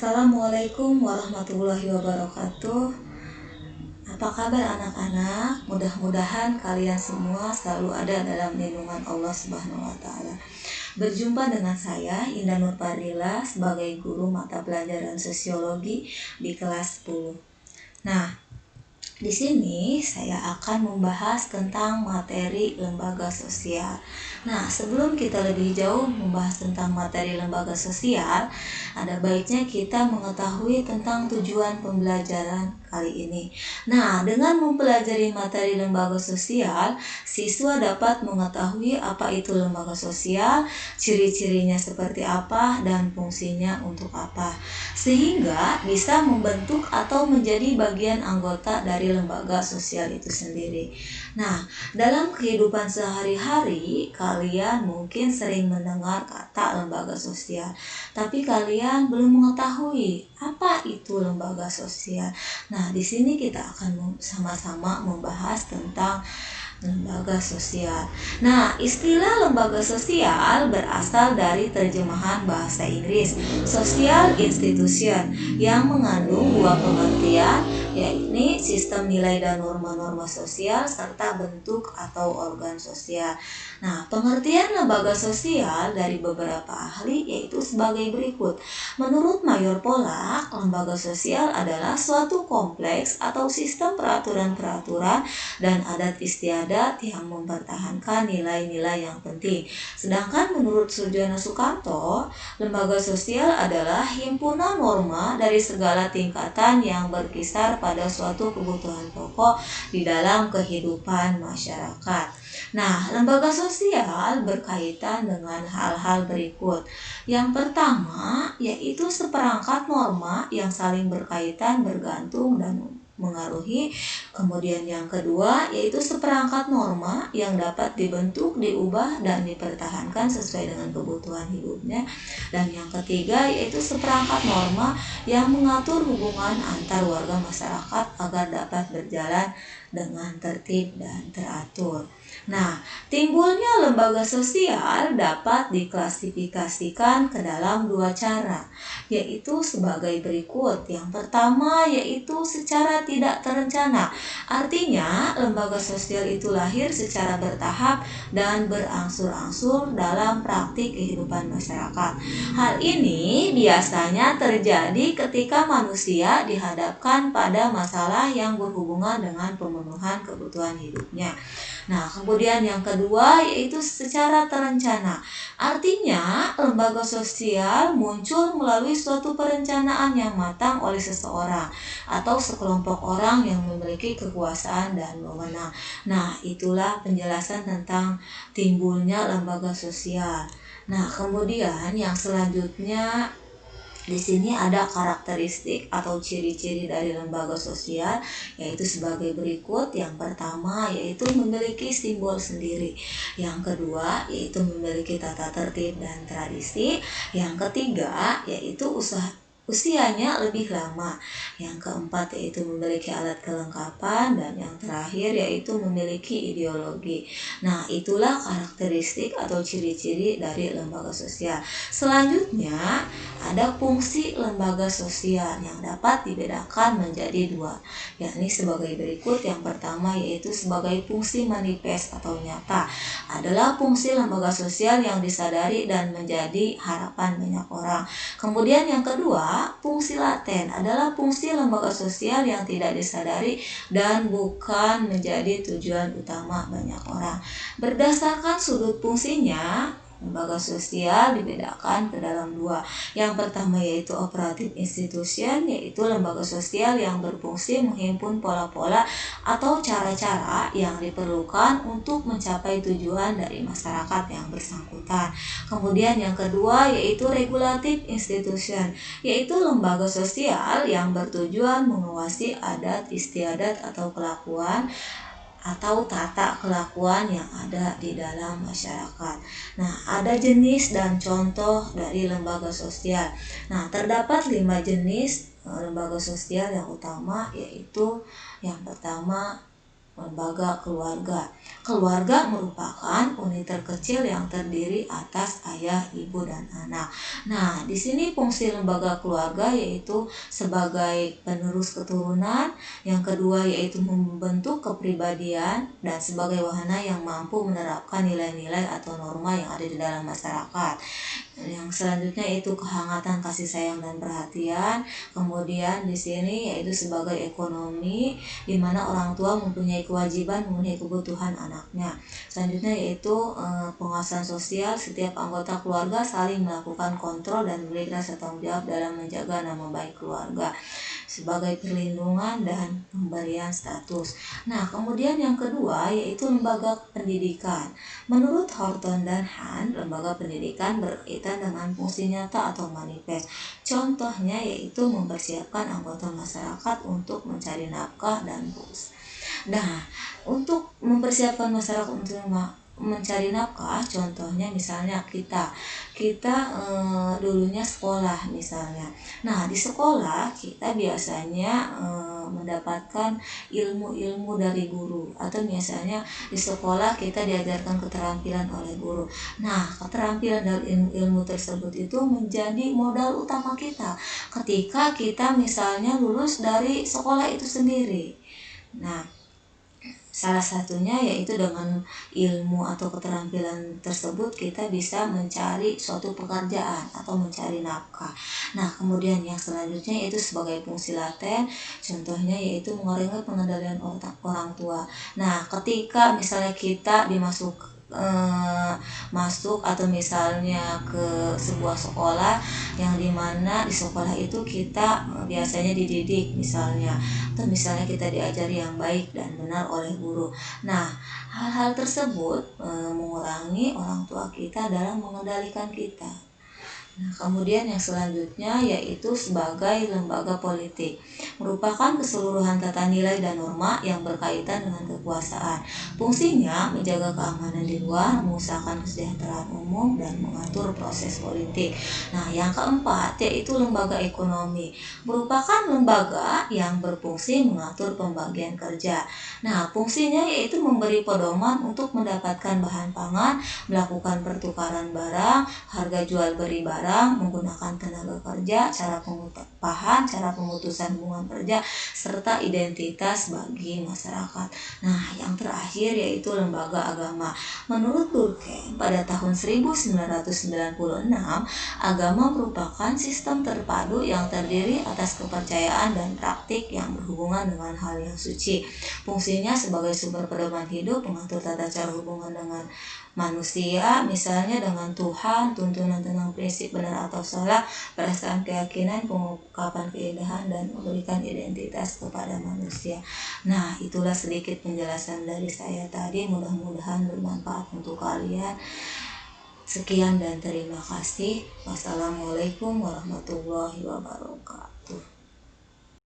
Assalamualaikum warahmatullahi wabarakatuh. Apa kabar anak-anak? Mudah-mudahan kalian semua selalu ada dalam lindungan Allah Subhanahu wa taala. Berjumpa dengan saya Indah Nur Fardila sebagai guru mata pelajaran sosiologi di kelas 10. Nah, di sini saya akan membahas tentang materi lembaga sosial. Nah, sebelum kita lebih jauh membahas tentang materi lembaga sosial, ada baiknya kita mengetahui tentang tujuan pembelajaran kali ini. Nah, dengan mempelajari materi lembaga sosial, siswa dapat mengetahui apa itu lembaga sosial, ciri-cirinya seperti apa, dan fungsinya untuk apa, sehingga bisa membentuk atau menjadi bagian anggota dari lembaga sosial itu sendiri. Nah, dalam kehidupan sehari-hari, kalian mungkin sering mendengar kata lembaga sosial, tapi kalian belum mengetahui apa itu lembaga sosial. Nah, di sini kita akan sama-sama membahas tentang lembaga sosial. Nah, istilah lembaga sosial berasal dari terjemahan bahasa Inggris social institution yang mengandung dua pengertian, yakni sistem nilai dan norma-norma sosial serta bentuk atau organ sosial. Nah, pengertian lembaga sosial dari beberapa ahli yaitu sebagai berikut. Menurut Mayor Pollak, lembaga sosial adalah suatu kompleks atau sistem peraturan-peraturan dan adat istiadat yang mempertahankan nilai-nilai yang penting. Sedangkan menurut Surjono Sukanto, lembaga sosial adalah himpunan norma dari segala tingkatan yang berkisar pada suatu kebutuhan pokok di dalam kehidupan masyarakat. Nah, lembaga sosial berkaitan dengan hal-hal berikut. Yang pertama, yaitu seperangkat norma yang saling berkaitan, bergantung, dan mengaruhi. Kemudian yang kedua yaitu seperangkat norma yang dapat dibentuk, diubah, dan dipertahankan sesuai dengan kebutuhan hidupnya. Dan yang ketiga yaitu seperangkat norma yang mengatur hubungan antar warga masyarakat agar dapat berjalan dengan tertib dan teratur. Nah, timbulnya lembaga sosial dapat diklasifikasikan ke dalam dua cara, yaitu sebagai berikut. Yang pertama yaitu secara tidak terencana. Artinya, lembaga sosial itu lahir secara bertahap dan berangsur-angsur dalam praktik kehidupan masyarakat. Hal ini biasanya terjadi ketika manusia dihadapkan pada masalah yang berhubungan dengan pemenuhan kebutuhan hidupnya. Nah, kemudian yang kedua yaitu secara terencana. Artinya, lembaga sosial muncul melalui suatu perencanaan yang matang oleh seseorang atau sekelompok orang yang memiliki kekuasaan dan wewenang. Nah, itulah penjelasan tentang timbulnya lembaga sosial. Nah, kemudian yang selanjutnya di sini ada karakteristik atau ciri-ciri dari lembaga sosial yaitu sebagai berikut. Yang pertama yaitu memiliki simbol sendiri. Yang kedua yaitu memiliki tata tertib dan tradisi. Yang ketiga yaitu usianya lebih lama. Yang keempat yaitu memiliki alat kelengkapan, dan yang terakhir yaitu memiliki ideologi. Nah, itulah karakteristik atau ciri-ciri dari lembaga sosial. Selanjutnya ada fungsi lembaga sosial yang dapat dibedakan menjadi dua, yakni sebagai berikut. Yang pertama yaitu sebagai fungsi manifest atau nyata, adalah fungsi lembaga sosial yang disadari dan menjadi harapan banyak orang. Kemudian yang kedua, fungsi laten, adalah fungsi lembaga sosial yang tidak disadari dan bukan menjadi tujuan utama banyak orang. Berdasarkan sudut fungsinya, lembaga sosial dibedakan ke dalam dua. Yang pertama yaitu operatif institution, yaitu lembaga sosial yang berfungsi menghimpun pola-pola atau cara-cara yang diperlukan untuk mencapai tujuan dari masyarakat yang bersangkutan. Kemudian yang kedua yaitu regulatif institution, yaitu lembaga sosial yang bertujuan mengawasi adat istiadat atau kelakuan atau tata kelakuan yang ada di dalam masyarakat. Nah, ada jenis dan contoh dari lembaga sosial. Nah, terdapat 5 jenis lembaga sosial yang utama, yaitu yang pertama lembaga keluarga. Keluarga merupakan unit terkecil yang terdiri atas ayah, ibu, dan anak. Nah, di sini fungsi lembaga keluarga yaitu sebagai penerus keturunan, yang kedua yaitu membentuk kepribadian, dan sebagai wahana yang mampu menerapkan nilai-nilai atau norma yang ada di dalam masyarakat. Yang selanjutnya itu kehangatan, kasih sayang, dan perhatian. Kemudian di sini yaitu sebagai ekonomi, di mana orang tua mempunyai kewajiban memenuhi kebutuhan anaknya. Selanjutnya yaitu pengawasan sosial. Setiap anggota keluarga saling melakukan kontrol dan memiliki rasa tanggung jawab dalam menjaga nama baik keluarga. Sebagai perlindungan dan pemberian status. Nah, kemudian yang kedua yaitu lembaga pendidikan. Menurut Horton dan Han, lembaga pendidikan berkaitan dengan fungsi nyata atau manifest. Contohnya yaitu mempersiapkan anggota masyarakat untuk mencari nafkah dan bus. Nah, untuk mempersiapkan masyarakat untuk mencari nafkah, contohnya misalnya kita dulunya sekolah misalnya. Nah, di sekolah kita biasanya mendapatkan ilmu-ilmu dari guru, atau misalnya di sekolah kita diajarkan keterampilan oleh guru. Nah, keterampilan dari ilmu tersebut itu menjadi modal utama kita ketika kita misalnya lulus dari sekolah itu sendiri. Nah, salah satunya yaitu dengan ilmu atau keterampilan tersebut kita bisa mencari suatu pekerjaan atau mencari nafkah. Nah, kemudian yang selanjutnya yaitu sebagai fungsi laten, contohnya yaitu mengurangi pengendalian orang tua. Nah, ketika misalnya kita masuk atau misalnya ke sebuah sekolah yang dimana di sekolah itu kita biasanya dididik misalnya, atau misalnya kita diajari yang baik dan benar oleh guru. Nah, hal-hal tersebut mengurangi orang tua kita dalam mengendalikan kita. Nah, kemudian yang selanjutnya yaitu sebagai lembaga politik, merupakan keseluruhan tata nilai dan norma yang berkaitan dengan kekuasaan. Fungsinya menjaga keamanan di luar, mengusahakan kesejahteraan umum, dan mengatur proses politik. Nah, yang keempat yaitu lembaga ekonomi, merupakan lembaga yang berfungsi mengatur pembagian kerja. Nah, fungsinya yaitu memberi pedoman untuk mendapatkan bahan pangan, melakukan pertukaran barang, harga jual beli barang, menggunakan tenaga kerja, cara pengupahan, cara pemutusan hubungan kerja, serta identitas bagi masyarakat. Nah, yang terakhir yaitu lembaga agama. Menurut Durkheim, pada tahun 1996, agama merupakan sistem terpadu yang terdiri atas kepercayaan dan praktik yang berhubungan dengan hal yang suci. Fungsinya sebagai sumber pedoman hidup, mengatur tata cara hubungan dengan manusia, misalnya dengan Tuhan, tuntunan tentang prinsip benar atau salah, perasaan keyakinan, pengungkapan keindahan, dan memberikan identitas kepada manusia. Nah, itulah sedikit penjelasan dari saya tadi, mudah-mudahan bermanfaat untuk kalian. Sekian dan terima kasih. Wassalamualaikum warahmatullahi wabarakatuh.